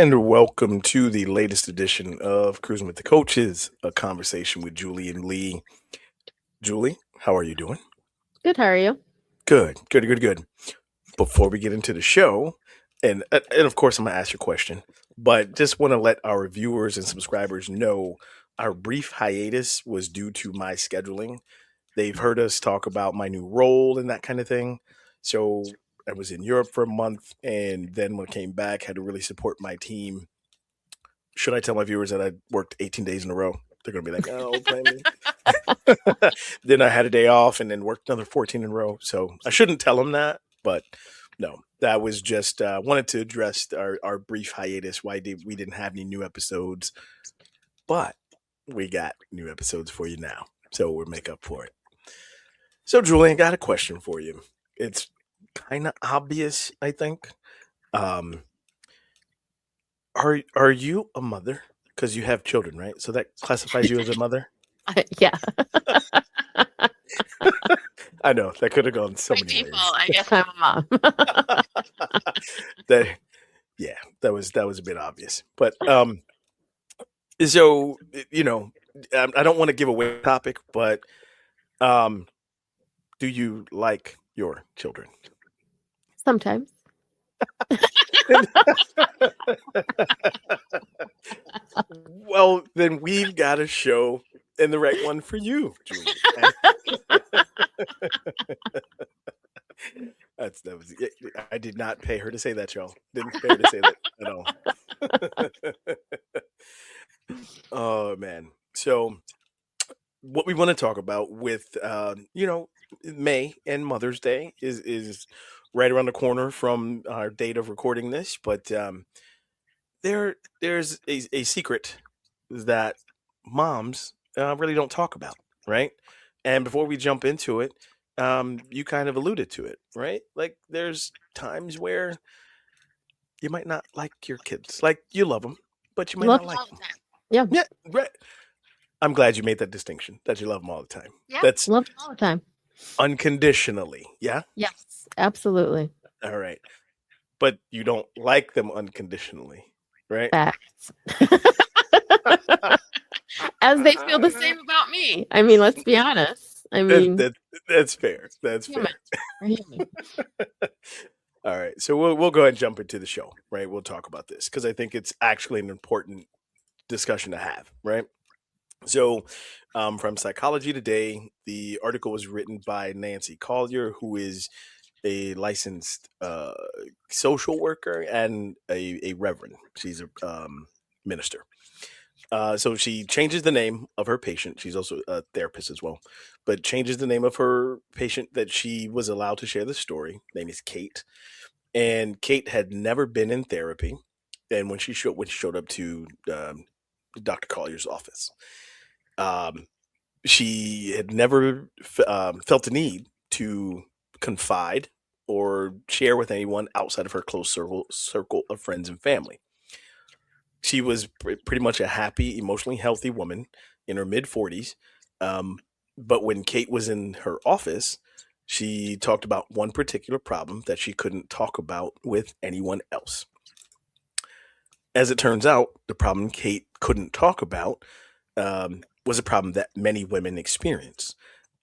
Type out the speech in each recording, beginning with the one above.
And welcome to the latest edition of Cruzin With The Coaches, a conversation with Julie and Lee. Julie, how are you doing? Good, how are you? Good. Before we get into the show, and of course I'm gonna ask your question, but just want to let our viewers and subscribers know our brief hiatus was due to my scheduling. They've heard us talk about my new role and that kind of thing. So I was in Europe for a month, and then when I came back, had to really support my team. Should I tell my viewers that I worked 18 days in a row? They're gonna be like, "Oh, blame me." Then I had a day off and then worked another 14 in a row. So I shouldn't tell them that, but no, that was just wanted to address our brief hiatus. We didn't have any new episodes, but we got new episodes for you now, so we'll make up for it. So, Julian, got a question for you. It's kind of obvious, I think. Um, are you a mother? Because you have children, right? So that classifies you as a mother. Yeah. I know that could have gone so By many default, I guess I'm a mom. ways. Yeah, that was a bit obvious, but so I don't want to give away the topic, but um, do you like your children? Sometimes. Well, then we've got a show and the right one for you, Julie. That was. I did not pay her to say that, y'all. Didn't pay her to say that at all. Oh man. So what we want to talk about with May and Mother's Day is right around the corner from our date of recording this, but there's a secret that moms really don't talk about, right? And before we jump into it, you kind of alluded to it, right? Like there's times where you might not like your kids, like you love them, but you might Love not like them. Yeah. Yeah, right. I'm glad you made that distinction that you love them all the time. Yeah. That's Love them all the time. unconditionally. Yeah. Yes, absolutely. All right. But you don't like them unconditionally, right? Facts. As they feel the same about me. I mean, let's be honest. I mean, That's fair. That's human. fair. We're human. All right. So we'll go ahead and jump into the show, right? We'll talk about this because I think it's actually an important discussion to have, right? So, from Psychology Today, the article was written by Nancy Collier, who is a licensed social worker and a reverend. She's a minister. So she changes the name of her patient. She's also a therapist as well, but changes the name of her patient that she was allowed to share the story. Name is Kate, and Kate had never been in therapy. And when she showed up to Dr. Collier's office, she had never felt the need to confide or share with anyone outside of her close circle of friends and family. She was pretty much a happy, emotionally healthy woman in her mid 40s. But when Kate was in her office, she talked about one particular problem that she couldn't talk about with anyone else. As it turns out, the problem Kate couldn't talk about was a problem that many women experience,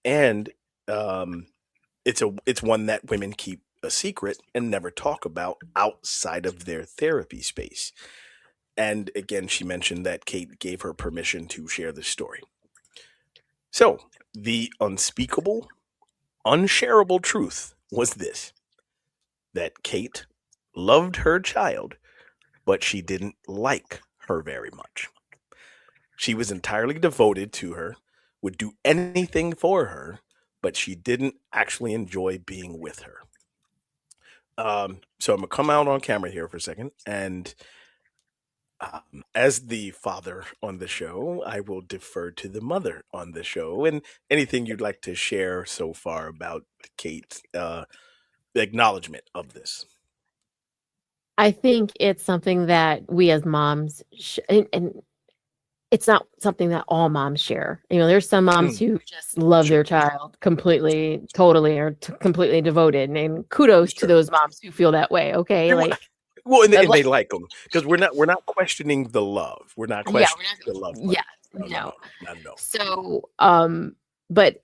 and it's one that women keep a secret and never talk about outside of their therapy space. And again, she mentioned that Kate gave her permission to share the story. So the unspeakable, unshareable truth was this: that Kate loved her child, but she didn't like her very much. She was entirely devoted to her, would do anything for her, but she didn't actually enjoy being with her. So I'm gonna come out on camera here for a second, and as the father on the show, I will defer to the mother on the show, and anything you'd like to share so far about Kate's acknowledgement of this. I think it's something that we as moms, and it's not something that all moms share. You know, there's some moms who just love Sure. their child completely, totally, or completely devoted. And kudos to Sure. those moms who feel that way. Okay. They wa- Like, Well, and they Like, like them because we're not questioning the love. We're not yeah, questioning we're not. the love part. Yeah, No, no, no, no. not no. So, but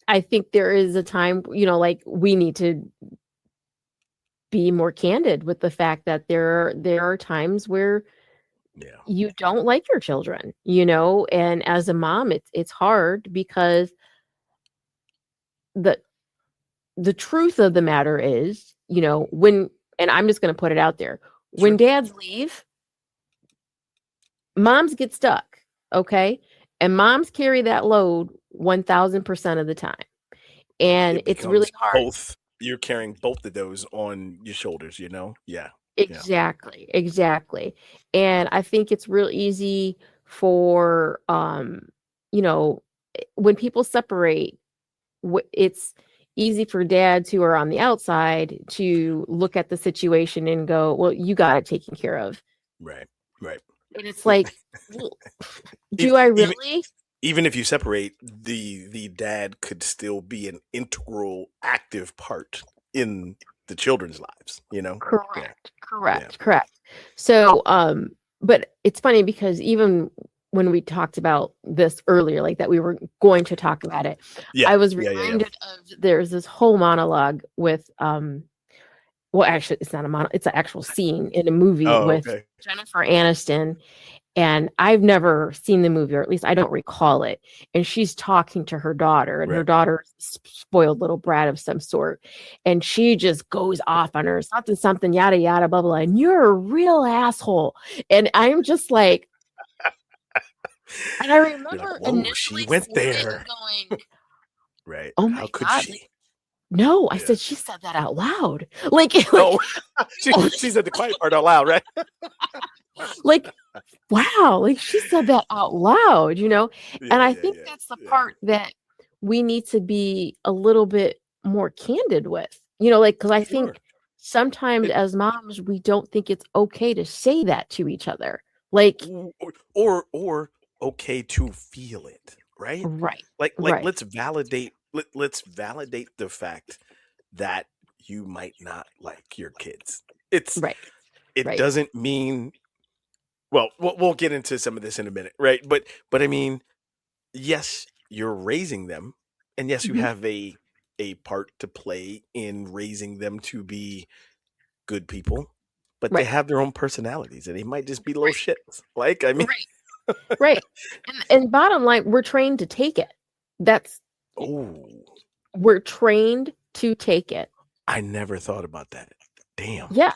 I think there is a time, like we need to be more candid with the fact that there are times where Yeah, you don't like your children, and as a mom, it's hard because the the truth of the matter is, when and I'm just going to put it out there, when sure. dads leave, moms get stuck, okay? And moms carry that load 1000% of the time. And It it's really becomes hard. both. You're carrying both of those on your shoulders. Yeah, yeah, Exactly, exactly. And I think it's real easy for you know, when people separate, it's easy for dads who are on the outside to look at the situation and go, "Well, you got it taken care of." right, right. And it's like, well, Even do I even really? even if you separate, the dad could still be an integral, active part in the children's lives. Yeah, Correct, yeah, correct, correct. So, but it's funny because even when we talked about this earlier, like that we were going to talk about it, yeah, I was yeah, yeah, yeah. reminded of there's this whole monologue with well, actually it's not a it's an actual scene in a movie Oh, with okay. Jennifer Aniston, and I've never seen the movie, or at least I don't recall it. And she's talking to her daughter, and her Right. daughter's spoiled little brat of some sort. And she just goes off on her, something, something, yada, yada, blah, blah. And you're a real asshole. And I'm just like, and I You're like, remember whoa, she initially went seeing it and there. going, Right. oh How my could God. Like, she? no, I Yeah. said, she said that out loud. Like, Oh, like, she said the quiet part out loud, right? like, wow, like she said that out loud, And Yeah, I yeah, think yeah, that's the yeah. part that we need to be a little bit more candid with, like, because I Sure. think sometimes It, as moms, we don't think it's okay to say that to each other. Like, or okay to feel it, right? right, Like right, let's validate the fact that you might not like your kids. It's right, it right. doesn't mean, well, we'll get into some of this in a minute, right? But I mean, yes, you're raising them, and yes, you Mhm. have a part to play in raising them to be good people, but they Right, have their own personalities, and they might just be little right, shits. Like, I mean, right, right. And bottom line, we're trained to take it. That's oh, We're trained to take it. I never thought about that. Damn. Yeah.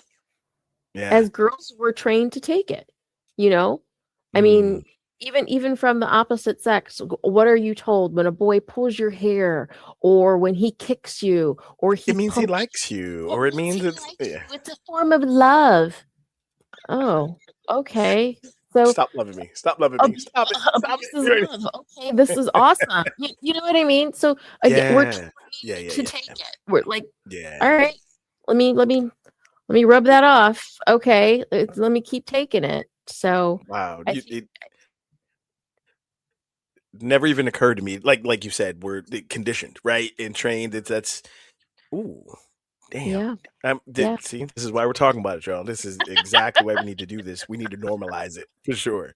Yeah. As girls, we're trained to take it, you know? I Mm. mean, even from the opposite sex, what are you told when a boy pulls your hair, or when he kicks you, or It he means he pumps likes you, you? It or it means means he it's, likes yeah. you. It's a form of love. Oh, okay. So Stop loving me. Stop loving me. Stop it. Stop abuse is it. love. Okay, this is awesome. You know what I mean? So again, we're Yeah. Yeah. trained Yeah. to Yeah. take it. We're like, all Yeah. right, let me rub that off. Okay, let me keep taking it. So Wow. I think, It never even occurred to me. Like you said, we're conditioned, right, and trained. That's ooh, damn. yeah, yeah, See, this is why we're talking about it, y'all. This is exactly why we need to do this. We need to normalize it for sure.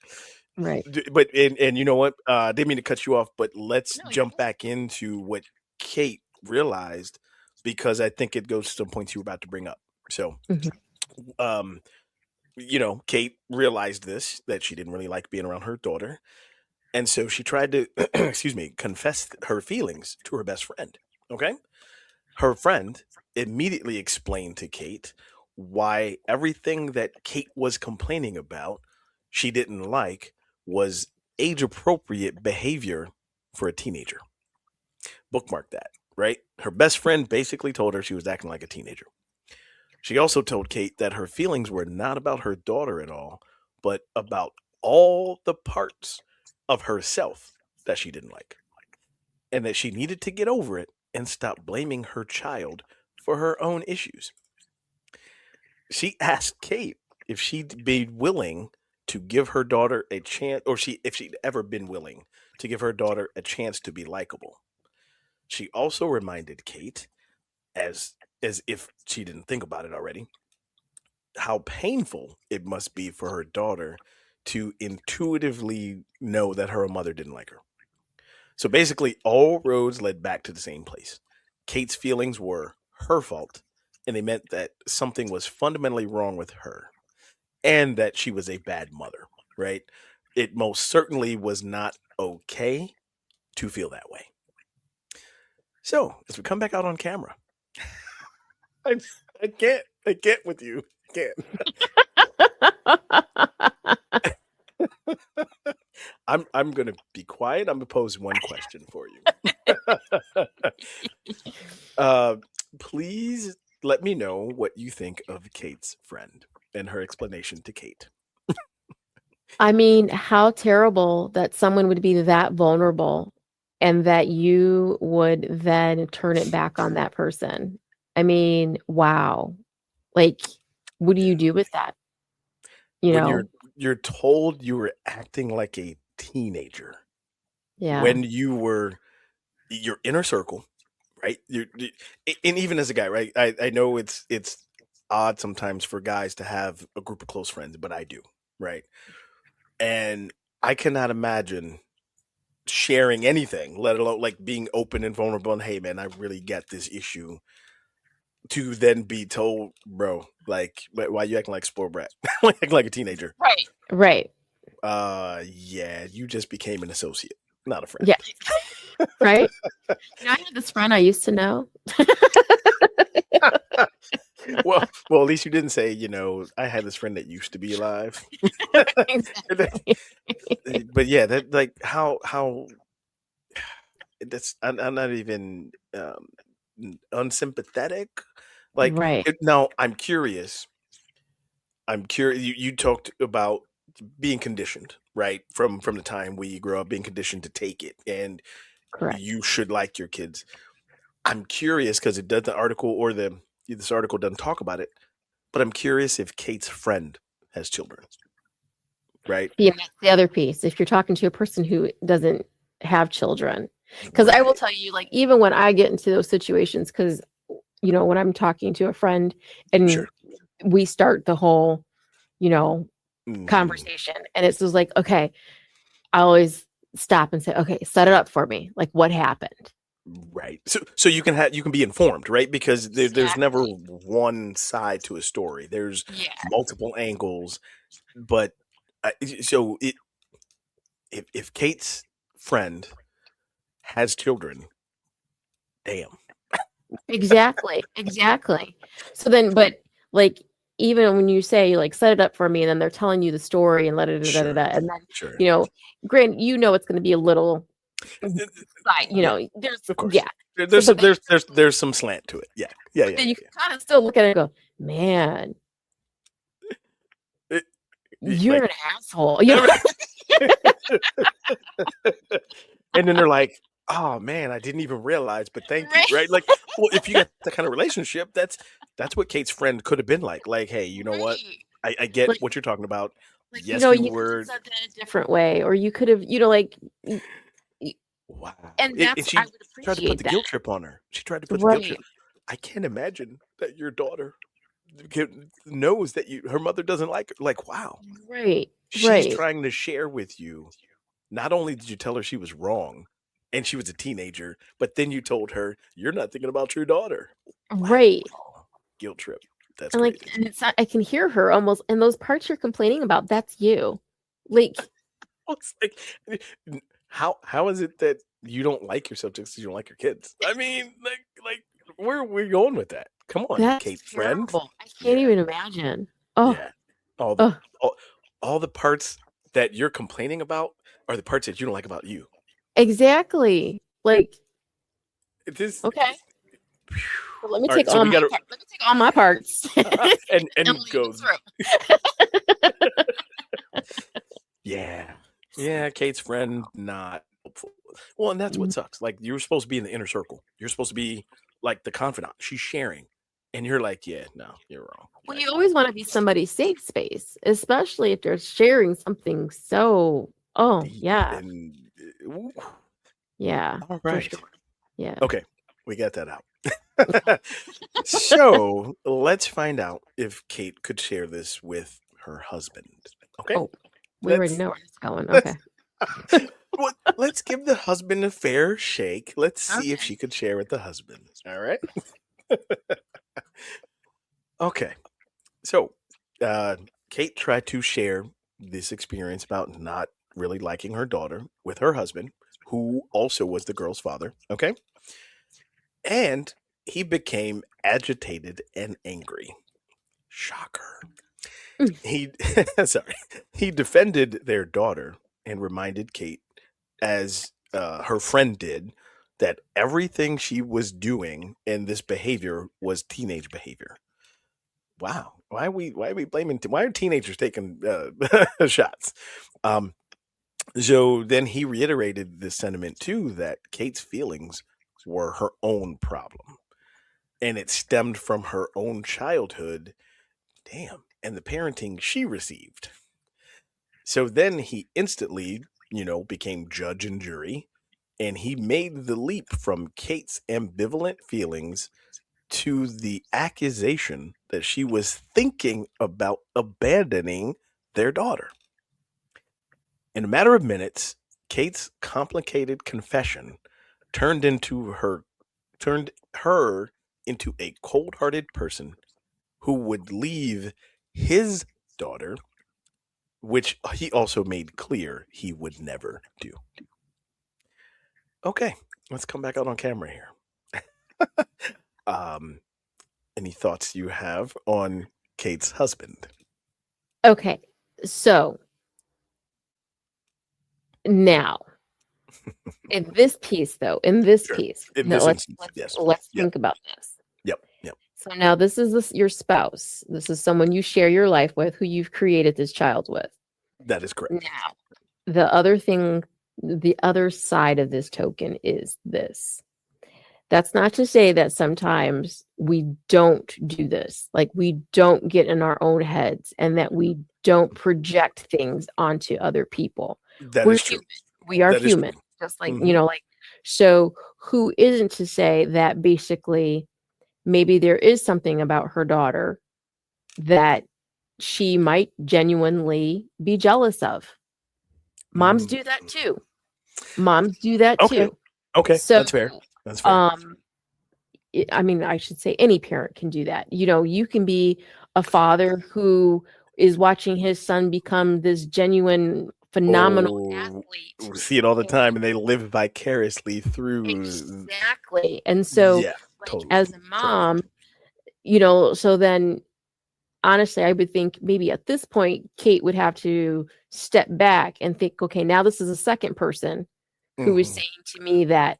right. But and you know what? Didn't mean to cut you off, but let's No, you're jump back into what Kate realized, because I think it goes to some points you were about to bring up. So, good. Mhm. um, Kate realized this, that she didn't really like being around her daughter, and so she tried to, excuse me, confess her feelings to her best friend. Okay, her friend immediately explained to Kate why everything that Kate was complaining about she didn't like was age appropriate behavior for a teenager. Bookmark that, right? Her best friend basically told her she was acting like a teenager. She also told Kate that her feelings were not about her daughter at all, but about all the parts of herself that she didn't like, and that she needed to get over it and stop blaming her child for her own issues. She asked Kate if she'd be willing to give her daughter a chance, or if she'd ever been willing to give her daughter a chance to be likable. She also reminded Kate, as if she didn't think about it already, how painful it must be for her daughter to intuitively know that her mother didn't like her. So basically, all roads led back to the same place. Kate's feelings were her fault, and they meant that something was fundamentally wrong with her and that she was a bad mother, right? It most certainly was not okay to feel that way. So, as we come back out on camera, I, I can't with you. I can't. I'm gonna be quiet. I'm gonna pose one question for you. uh, please let me know what you think of Kate's friend and her explanation to Kate. I mean, how terrible that someone would be that vulnerable and that you would then turn it back on that person. I mean, wow. Like, what do you do with that? You When know? you're told you were acting like a teenager Yeah, when you were your inner circle, right? And even as a guy, right? I know it's odd sometimes for guys to have a group of close friends, but I do, right? And I cannot imagine sharing anything, let alone like being open and vulnerable and hey man, I really get this issue. To then be told, bro, like why you acting like a spoiled brat? Why you acting like a teenager? right. Right. Yeah, you just became an associate, not a friend. Yeah, right? You know, I had this friend I used to know. Well, at least you didn't say, I had this friend that used to be alive. Exactly. But yeah, that like how that's I'm not even unsympathetic. Like Right. now, I'm curious. I'm curious. You talked about being conditioned, right? From the time we grow up, being conditioned to take it, and Correct. you should like your kids. I'm curious because it does the article or this article doesn't talk about it, but I'm curious if Kate's friend has children, right? Yeah, that's the other piece. If you're talking to a person who doesn't have children, because I will Right. tell you, like, even when I get into those situations, because, when I'm talking to a friend and Sure. we start the whole, you know, Hmm. conversation, and it's just like, okay, I always stop and say, okay, set it up for me. Like, what happened? Right. So you can be informed, right? Because there's never Exactly. one side to a story. There's Yeah. multiple angles, but so if Kate's friend has children, damn. Exactly, exactly. So then, but like, even when you say like set it up for me, and then they're telling you the story and Sure. and then Sure. you know, grant it's going to be a little side, Yeah. there's Of course. yeah. So, There's but some then there's some slant to it. Yeah. Yeah. Yeah. you Yeah. can kind of still look at it and go, man, Yeah. you're Like an asshole. and then they're like, "Oh man, I didn't even realize, but thank you." Right, Right? Like, well, if you got that kind of relationship, that's what Kate's friend could have been like. Like, hey, you know what? right. I get Like, what you're talking about. Yes, you you could have were. said that a different way, or you could have, y- y- Wow. and And that's I she would tried to put appreciate the that. guilt trip on her. She tried to put the guilt trip. Right, I can't imagine that your daughter knows that her mother doesn't like her. Like, wow. right, She's right, trying to share with you. Not only did you tell her she was wrong and she was a teenager, but then you told her you're not thinking about your daughter. right. Wow. Guilt trip. That's And like, crazy. and it's not, I can hear her almost, and those parts you're complaining about, that's you. Like, It's like, how is it that you don't like your subjects because you don't like your kids? I mean, like where are we going with that? Come on, that's Kate friend. terrible. I can't Yeah, even imagine. Oh, yeah. All the oh, all, all the parts that you're complaining about are the parts that you don't like about you. exactly. Like, It is okay, well, let me all right. take So all we my got to let me take all my parts and and leave go. this room. Yeah, yeah. Kate's friend not helpful. Well, and that's what sucks. Like you're supposed to be in the inner circle. You're supposed to be like the confidant. She's sharing, and you're like, yeah, no, you're wrong. Well, Like you always want to be somebody's safe space, especially if they're sharing something so, oh, deep yeah, and ooh. yeah, All for right. sure. Yeah. Okay, we got that out. So let's find out if Kate could share this with her husband. Okay, Oh, we already let's know where it's going. let's Okay. let's give the husband a fair shake. Let's see if Okay. she could share with the husband. All right. Okay. So, uh, Kate tried to share this experience about not really liking her daughter with her husband, who also was the girl's father. Okay. And he became agitated and angry. Shocker. Mm. He, sorry, he defended their daughter and reminded Kate, as her friend did, that everything she was doing in this behavior was teenage behavior. Wow, why are we blaming? Why are teenagers taking shots? Um, so then he reiterated the sentiment too that Kate's feelings were her own problem, and it stemmed from her own childhood. Damn, and the parenting she received. So then he instantly, became judge and jury, and he made the leap from Kate's ambivalent feelings to the accusation that she was thinking about abandoning their daughter. In a matter of minutes, Kate's complicated confession turned turned her into a cold-hearted person who would leave his daughter, which he also made clear he would never do. Okay, let's come back out on camera here. Um, any thoughts you have on Kate's husband? Okay. So now, in this piece, though, Sure. In now this let's instance, let's yes. let's Yep. think about this. Yep. Yep. So now this is your spouse. This is someone you share your life with, who you've created this child with. That is correct. Now, the other thing, the other side of this token is this. That's not to say that sometimes we don't do this, like we don't get in our own heads and that we don't project things onto other people. That We're is true. human. We are That is human. true. Just like, Hmm. so who isn't to say that basically maybe there is something about her daughter that she might genuinely be jealous of. Moms do that too. Moms do that Okay. too. Okay. So, That's fair. That's fair. I mean, I should say any parent can do that. You can be a father who is watching his son become this genuine, phenomenal Oh, athlete. we see it all the And time, and they live vicariously through. exactly. And so, Yeah, like, totally. as a Totally. mom, so then honestly, I would think maybe at this point, Kate would have to step back and think, okay, now this is a second person who is Hmm. saying to me that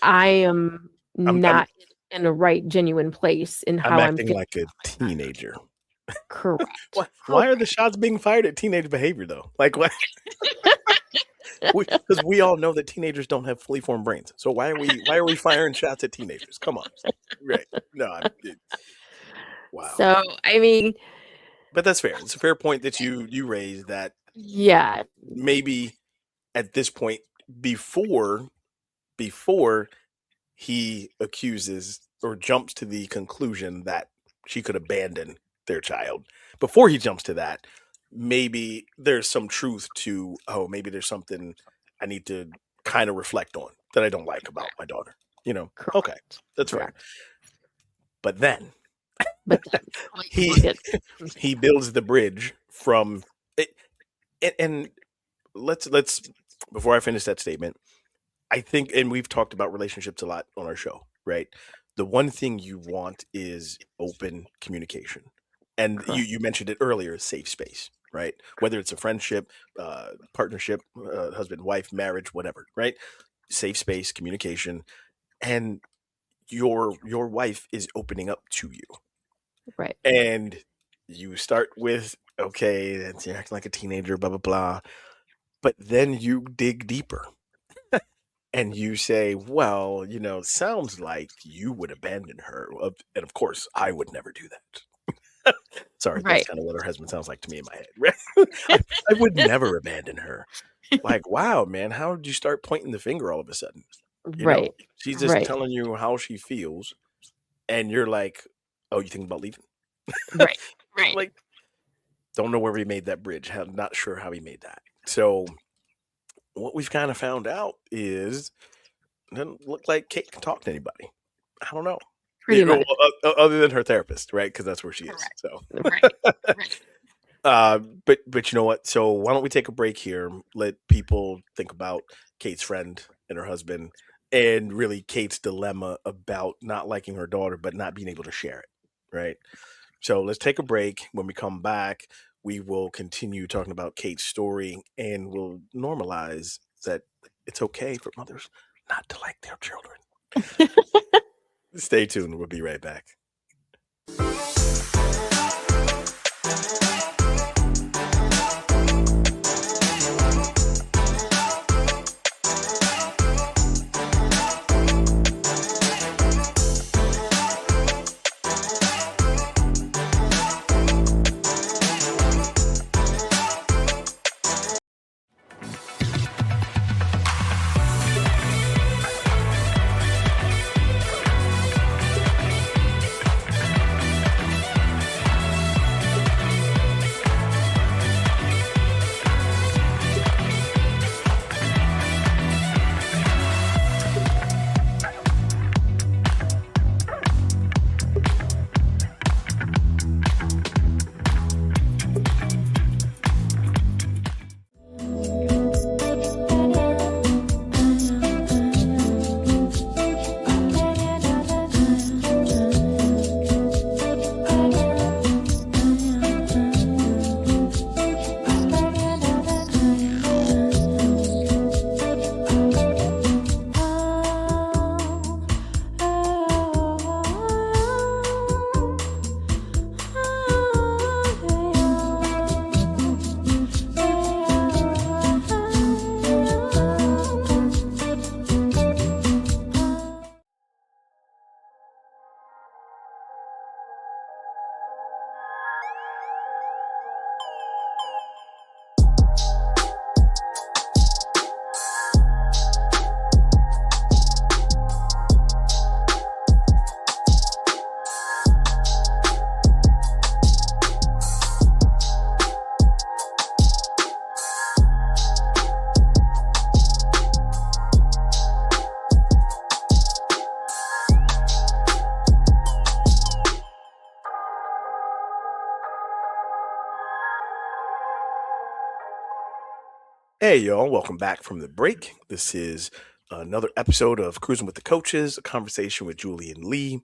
I am I'm not in the right, genuine place in I'm how I'm acting feeling like a about my son. teenager. Correct. Why are the Correct. shots being fired at teenage behavior though? Like what? Because we all know that teenagers don't have fully formed brains. So why are we firing shots at teenagers? Come on, right? No, wow. So, I mean, But that's fair. It's a fair point that you raised that yeah, maybe at this point before before he accuses or jumps to the conclusion that she could abandon their child. Before he jumps to that, maybe there's some truth to, oh, maybe there's something I need to kind of reflect on that I don't like about my daughter. Okay, correct. that's fair. Correct. But then But then, like, he we'll get he builds the bridge from it, and let's before I finish that statement, I think, and we've talked about relationships a lot on our show, right? The one thing you want is open communication. And you, correct. you mentioned it earlier, safe space, right? Whether it's a friendship, partnership, husband, wife, marriage, whatever, right? Safe space, communication, and your wife is opening up to you. Right. And you start with, okay, that's you're acting like a teenager, blah, blah, blah. But then you dig deeper and you say, well, sounds like you would abandon her. And of course, I would never do that. Sorry, that's Right. kind of what her husband sounds like to me in my head. I would never abandon her. Like, wow, man, how did you start pointing the finger all of a sudden? You know, Right. she's just Right. telling you how she feels, and you're like, "Oh, you think about leaving?" Right. Right. Like, don't know where we made that bridge. Not sure how we made that. So what we've kind of found out is it doesn't look like Kate can talk to anybody. I don't know. Pretty much. Other than her therapist, right? Because that's where she is. Correct. So, Right. Right. but you know what? So why don't we take a break here? Let people think about Kate's friend and her husband, and really Kate's dilemma about not liking her daughter but not being able to share it. Right. So let's take a break. When we come back, we will continue talking about Kate's story, and we'll normalize that it's okay for mothers not to like their children. Stay tuned. We'll be right back. Hey, y'all. Welcome back from the break. This is another episode of Cruising with the Coaches, a conversation with Julie and Lee.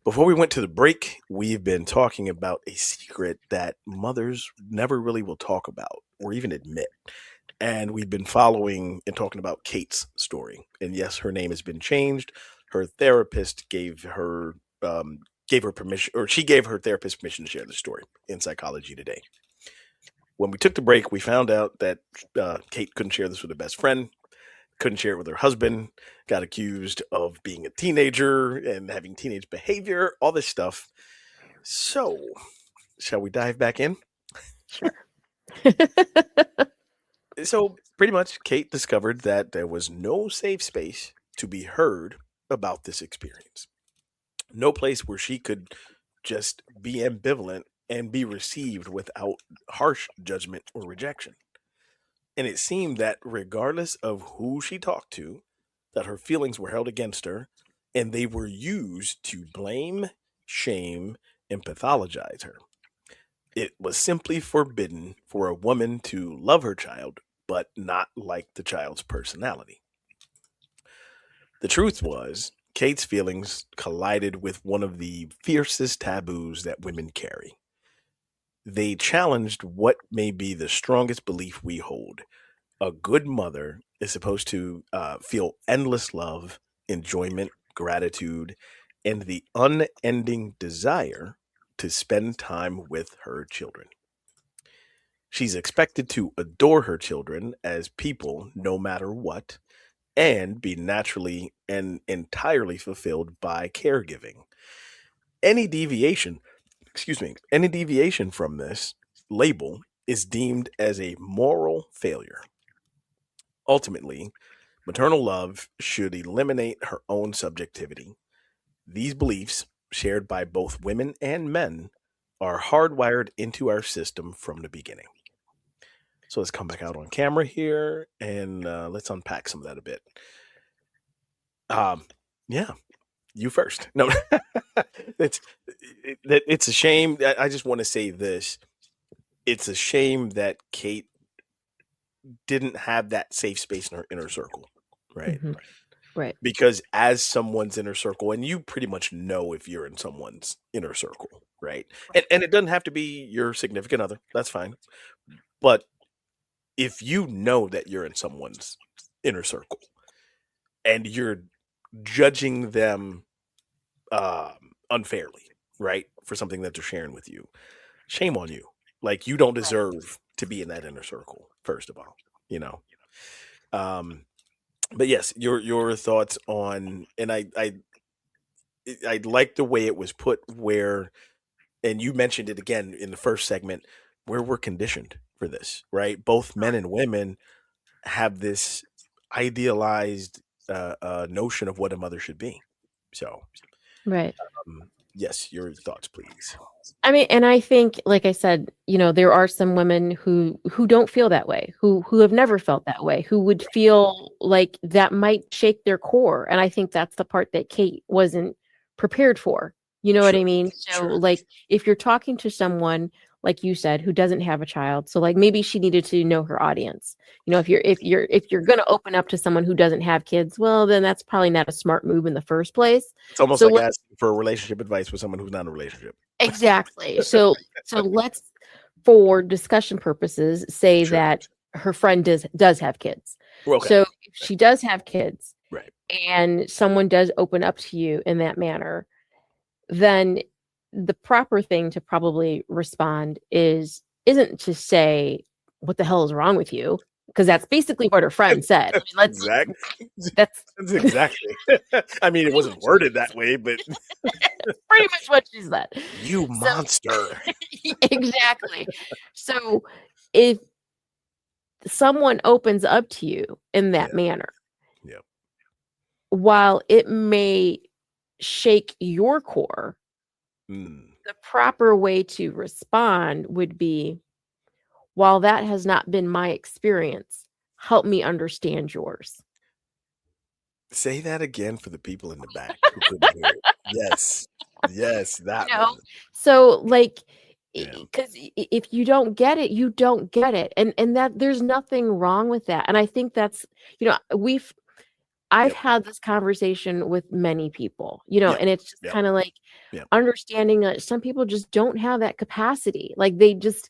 Before we went to the break, we've been talking about a secret that mothers never really will talk about or even admit. And we've been following and talking about Kate's story. And yes, her name has been changed. Her therapist gave her permission, or she gave her therapist permission to share the story in Psychology Today. When we took the break, we found out that Kate couldn't share this with her best friend, couldn't share it with her husband, got accused of being a teenager and having teenage behavior, all this stuff. So, shall we dive back in? Sure. So, pretty much, Kate discovered that there was no safe space to be heard about this experience. No place where she could just be ambivalent and be received without harsh judgment or rejection. And it seemed that regardless of who she talked to, that her feelings were held against her and they were used to blame, shame, and pathologize her. It was simply forbidden for a woman to love her child but not like the child's personality. The truth was, Kate's feelings collided with one of the fiercest taboos that women carry. They challenged what may be the strongest belief we hold. A good mother is supposed to feel endless love, enjoyment, gratitude, and the unending desire to spend time with her children. She's expected to adore her children as people no matter what and be naturally and entirely fulfilled by caregiving. Any deviation, any deviation from this label is deemed as a moral failure. Ultimately, Maternal love should eliminate her own subjectivity. These beliefs, shared by both women and men, are hardwired into our system from the beginning. So let's come back out on camera here and let's unpack some of that a bit. Yeah, you first. No, it's it's a shame. I just want to say this. It's a shame that Kate didn't have that safe space in her inner circle, right? Hmm. Right. Because as someone's inner circle, and you pretty much know if you're in someone's inner circle, right? And it doesn't have to be your significant other. That's fine. But if you know that you're in someone's inner circle and you're judging them unfairly, right, for something that they're sharing with you, shame on you. Like you don't deserve to be in that inner circle. First of all, you know. Um, but yes, your thoughts on, and I like the way it was put, where, and you mentioned it again in the first segment, where we're conditioned for this, right? Both men and women have this idealized notion of what a mother should be. So, Right. yes, your thoughts, please. I mean, and I think, like I said, there are some women who don't feel that way, who have never felt that way, who would feel like that might shake their core. And I think that's the part that Kate wasn't prepared for. You know what Sure, I mean? So, sure. like, if you're talking to someone, like you said, who doesn't have a child, so like maybe she needed to know her audience. If you're gonna open up to someone who doesn't have kids, well, then that's probably not a smart move in the first place. It's almost So like asking for relationship advice with someone who's not in a relationship. exactly. So let's, for discussion purposes, say Sure. that her friend does have kids. Well, okay. So if she does have kids Right. and someone does open up to you in that manner, then the proper thing to probably respond isn't to say, "What the hell is wrong with you?" Because that's basically what her friend said. I mean, Exact. that's That's exactly. I mean, it pretty wasn't much worded that way, but pretty much what she said. you So monster. exactly. So if someone opens up to you in that Yeah. manner, Yeah. while it may shake your core, Mm. the proper way to respond would be, while that has not been my experience, help me understand yours. Say that again for the people in the back who couldn't hear it. Yes. Yes, You that know? one. So like, Yeah. because if you don't get it, you don't get it. And that there's nothing wrong with that. And I think that's, we've I've Yep. had this conversation with many people, Yep. and it's just Yep. kind of like Yep. understanding that some people just don't have that capacity. Like they just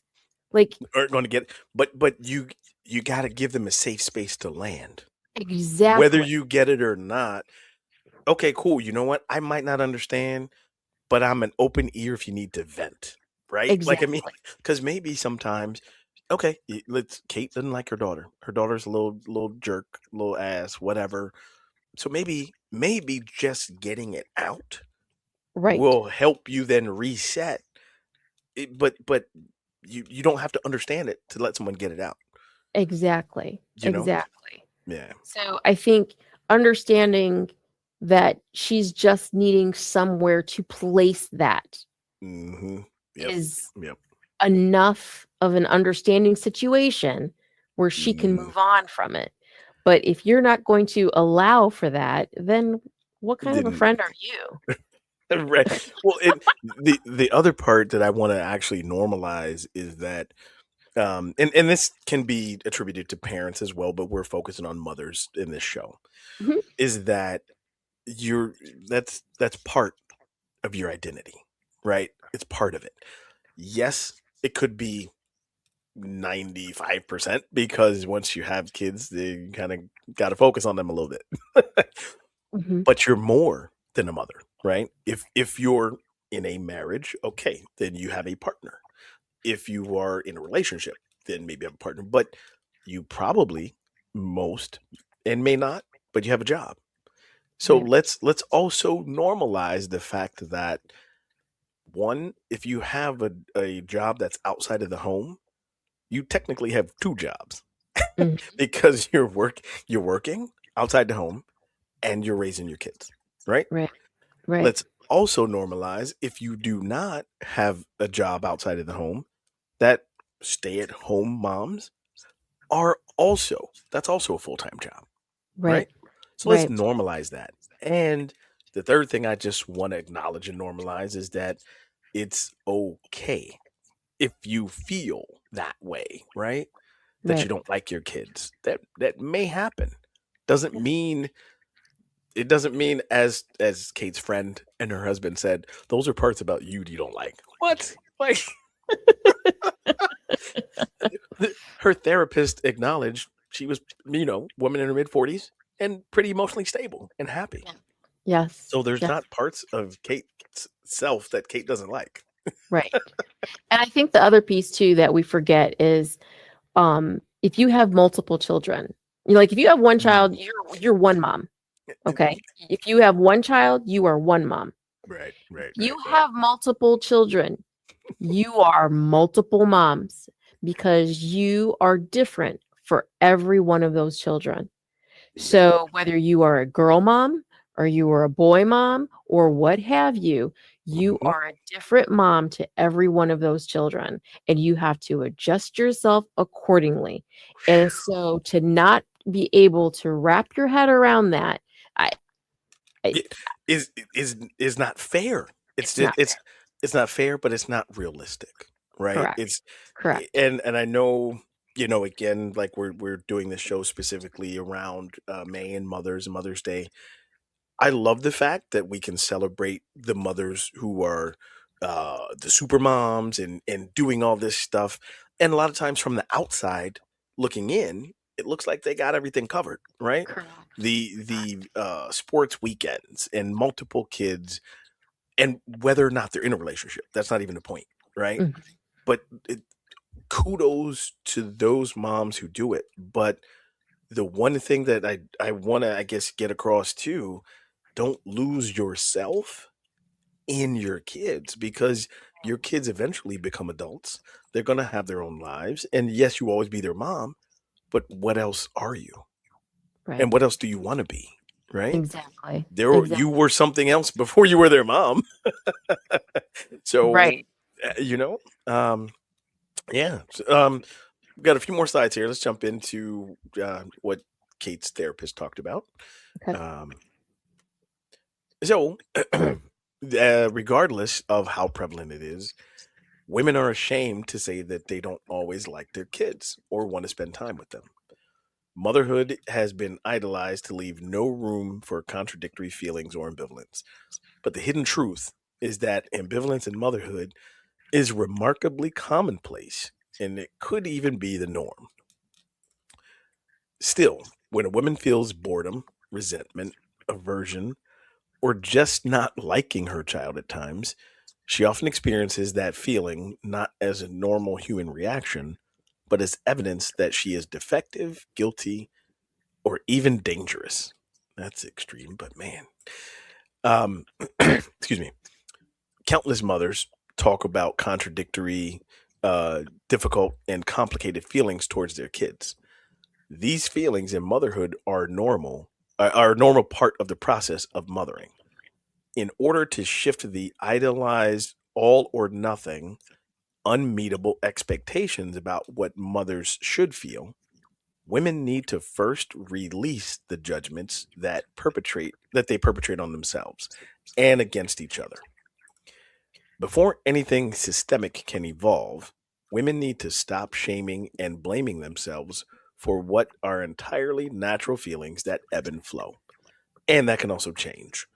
like Aren't going to get, but you got to give them a safe space to land. Whether exactly, you get it or not. Okay, cool. You know what? I might not understand, but I'm an open ear if you need to vent, right? Like, I mean, exactly, because maybe sometimes, okay, let's. Kate doesn't like her daughter. Her daughter's a little jerk, little ass, whatever. So maybe just getting it out right, will help you then reset. But you don't have to understand it to let someone get it out. exactly, You know? exactly. Yeah. So I think understanding that she's just needing somewhere to place that Mm-hmm. Yep. is Yep. enough of an understanding situation where she can Mm. move on from it. But if you're not going to allow for that, then what kind of a Didn't friend are you? right. Well, the other part that I want to actually normalize is that, and this can be attributed to parents as well, but we're focusing on mothers in this show. Mhm. Is that you're that's part of your identity, right? It's part of it. Yes, it could be 95% because once you have kids, you kind of got to focus on them a little bit. Mhm. But you're more than a mother, right? If you're in a marriage, okay, then you have a partner. If you are in a relationship, then maybe you have a partner. But you probably most and may not, but you have a job. So Right. let's also normalize the fact that one, if you have a job that's outside of the home, you technically have two jobs Mhm. because you're working, outside the home and you're raising your kids, right? Right. Right. Let's also normalize if you do not have a job outside of the home, that stay at home moms are also, that's also a full time job, Right. right? So let's Right. normalize that. And the third thing I just want to acknowledge and normalize is that it's okay if you feel that way, right? That you Right. don't like your kids. That may happen. Doesn't mean it doesn't mean as Kate's friend and her husband said, those are parts about you don't like. What? Like her therapist acknowledged she was, woman in her mid 40s and pretty emotionally stable and happy. Yes. So there's Yes. not parts of Kate's self that Kate doesn't like. Right. And I think the other piece too that we forget is if you have multiple children, like if you have one Mm. child, you're one mom. Okay. If you have one child, you are one mom. Right, right, If you right, right. have multiple children, you are multiple moms because you are different for every one of those children. Exactly. So whether you are a girl mom or you are a boy mom or what have you Hmm. are a different mom to every one of those children, and you have to adjust yourself accordingly. And so to not be able to wrap your head around that, I, I It is not fair. It's it's not just, fair. it's not fair, but it's not realistic, right? Correct. It's Correct. and I know, again, like we're doing this show specifically around May and Mothers and Mother's Day. I love the fact that we can celebrate the mothers who are the super moms and doing all this stuff. And a lot of times from the outside looking in, it looks like they got everything covered, right? Correct. The sports weekends and multiple kids, and whether or not they're in a relationship, that's not even the point, right? Mhm. But kudos to those moms who do it. But the one thing that I want to, I guess, get across too, don't lose yourself in your kids, because your kids eventually become adults. They're going to have their own lives. And yes, you always be their mom, but what else are you? Right. And what else do you want to be? Right? Exactly. You Exactly. were something else before you were their mom. So, Right. uh, you know, um, yeah. We've got a few more slides here. Let's jump into what Kate's therapist talked about. Okay. Um, so, regardless of how prevalent it is, women are ashamed to say that they don't always like their kids or want to spend time with them. Motherhood has been idolized to leave no room for contradictory feelings or ambivalence. But the hidden truth is that ambivalence in motherhood is remarkably commonplace, and it could even be the norm. Still, when a woman feels boredom, resentment, aversion, or just not liking her child at times, she often experiences that feeling not as a normal human reaction, but as evidence that she is defective, guilty, or even dangerous. That's extreme, but man. Um, excuse me. Countless mothers talk about contradictory, difficult, and complicated feelings towards their kids. These feelings in motherhood are a normal part of the process of mothering. In order to shift the idealized, all or nothing, unmeetable expectations about what mothers should feel, women need to first release the judgments that they perpetrate on themselves and against each other. Before anything systemic can evolve, women need to stop shaming and blaming themselves for what are entirely natural feelings that ebb and flow. And that can also change.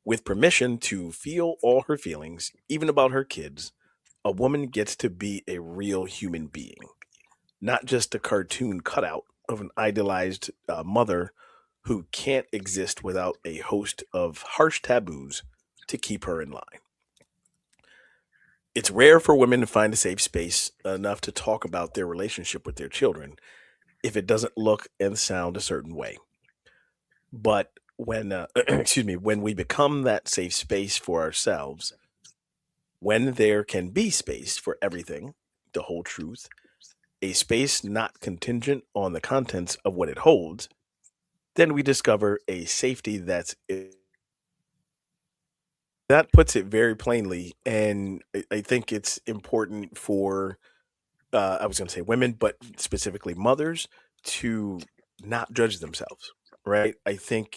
With permission to feel all her feelings, even about her kids, a woman gets to be a real human being, not just a cartoon cutout of an idealized mother who can't exist without a host of harsh taboos to keep her in line. It's rare for women to find a safe space enough to talk about their relationship with their children if it doesn't look and sound a certain way. But when, excuse me, when we become that safe space for ourselves, when there can be space for everything, the whole truth, a space not contingent on the contents of what it holds, then we discover a safety that puts it very plainly. And I think it's important for, I was going to say women, but specifically mothers, to not judge themselves, right? I think,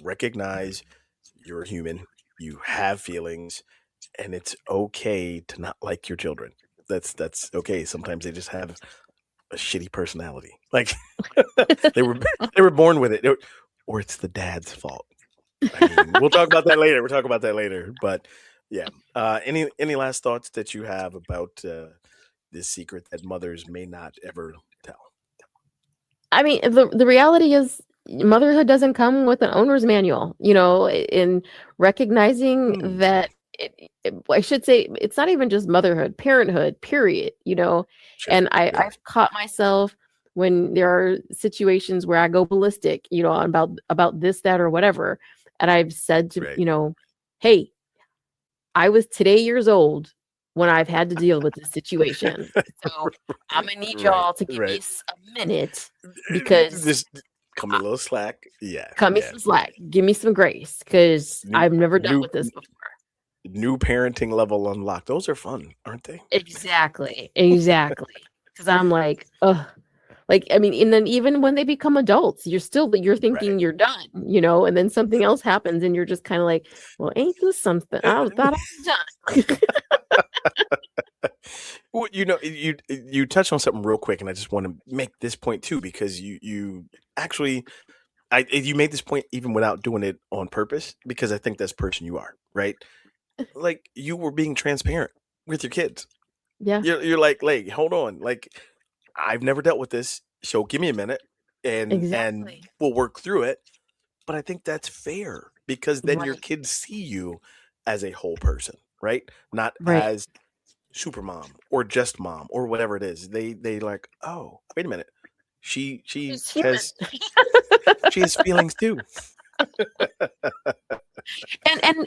recognize you're a human, you have feelings, and it's okay to not like your children. That's okay. Sometimes they just have a shitty personality. Like they were they were born with it, or it's the dad's fault. I mean, we'll talk about that later. We'll talk about that later. But yeah, any last thoughts that you have about this secret that mothers may not ever tell? I mean, the reality is motherhood doesn't come with an owner's manual, in recognizing Hmm. that I should say it's not even just motherhood, parenthood, period, Sure. and Yeah. I've caught myself when there are situations where I go ballistic, about this, that, or whatever. And I've said to, Right. hey, I was today years old when I've had to deal with this situation. So I'm gonna need Right. y'all to give me Right. a minute because Just cut me a little slack. Yeah. cut me Yeah. some slack, give me some grace because New I've never dealt new with this before. new parenting level unlocked. Those are fun, aren't they? Exactly, exactly. Because I'm like, ugh. Like, I mean, and then even when they become adults, you're Right. thinking you're done, and then something else happens and you're just kind of like, well, ain't this something? I thought I was done. Well, you touched on something real quick, and I just want to make this point too, because you actually, you made this point even without doing it on purpose, because I think that's the person you are, right? Like you were being transparent with your kids. Yeah, You're like, hold on, like I've never dealt with this, so give me a minute, and exactly. we'll work through it. But I think that's fair because then your Right, kids see you as a whole person, right? Not right. as super mom or just mom or whatever it is. They like, oh, wait a minute. She she She's human. has she has feelings too.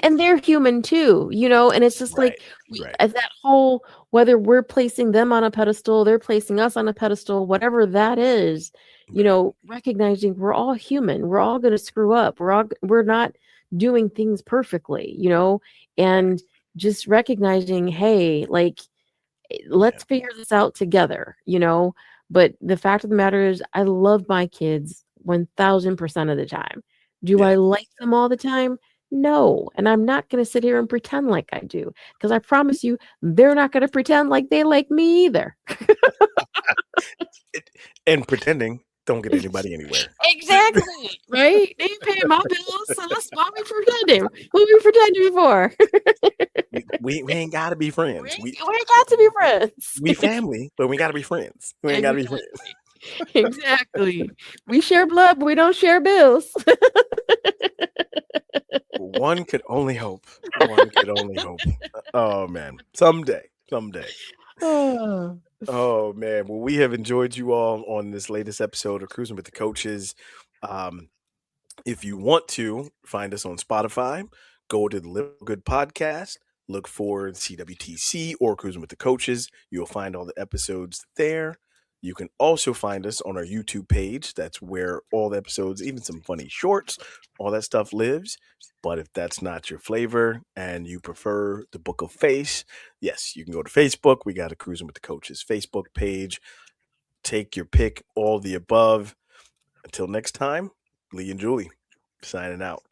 And they're human too, and it's just Right. like Right. that whole, whether we're placing them on a pedestal, they're placing us on a pedestal, whatever that is, Right. recognizing we're all human, we're all going to screw up, we're not doing things perfectly, Right. and just recognizing, hey, like, Yeah. let's figure this out together, but the fact of the matter is I love my kids 1000% of the time. Do I Yeah. like them all the time? No, and I'm not going to sit here and pretend like I do, because I promise you they're not going to pretend like they like me either. It, and pretending don't get anybody anywhere. Exactly, right? They ain't paying my bills, so why we pretending? Who we pretending for? We ain't gotta be we, friends. we ain't got to be friends. We family, but we gotta be friends. We ain't gotta be friends. Exactly. Exactly. We share blood, but we don't share bills. One could only hope. One could only hope. Oh man. Someday. Someday. Oh, Oh man. Well, we have enjoyed you all on this latest episode of Cruising with the Coaches. Um, if you want to find us on Spotify, go to the Little Good Podcast, look for CWTC or Cruising with the Coaches. You'll find all the episodes there. You can also find us on our YouTube page. That's where all the episodes, even some funny shorts, all that stuff lives. But if that's not your flavor and you prefer the Book of Face, yes, you can go to Facebook. We got a Cruising with the Coaches Facebook page. Take your pick, all the above. Until next time, Lee and Julie signing out.